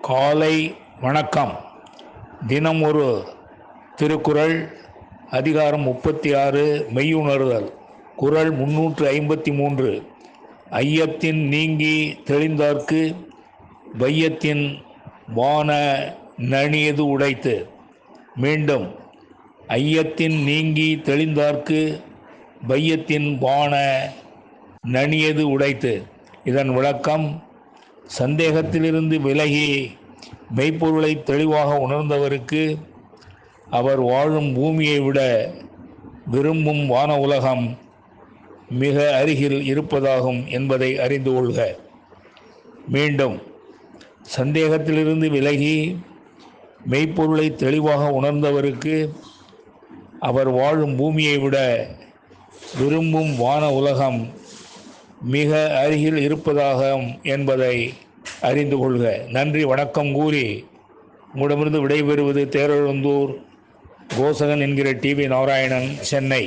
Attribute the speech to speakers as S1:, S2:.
S1: காலை வணக்கம். தினம் ஒரு திருக்குறள். அதிகாரம் 36, மெய்யுணர்தல். குறள் 353. ஐயத்தின் நீங்கி தெளிந்தார்க்கு வையத்தின் வான நனியது உடைத்து. மீண்டும், ஐயத்தின் நீங்கி தெளிந்தார்க்கு வையத்தின் வான நனியது உடைத்து. இதன் விளக்கம்: சந்தேகத்திலிருந்து விலகி மெய்ப்பொருளை தெளிவாக உணர்ந்தவருக்கு அவர் வாழும் பூமியை விட விரும்பும் வான உலகம் மிக அருகில் இருப்பதாகும் என்பதை அறிந்து கொள்க. மீண்டும், சந்தேகத்திலிருந்து விலகி மெய்ப்பொருளை தெளிவாக உணர்ந்தவருக்கு அவர் வாழும் பூமியை விட விரும்பும் வான உலகம் மிக அருகில் இருப்பதாகும் என்பதை அறிந்து கொள்க. நன்றி, வணக்கம் கூறி உங்களிடமிருந்து விடைபெறுவது தேரெழுந்தூர் கோசகன் என்கிற டிவி நாராயணன், சென்னை.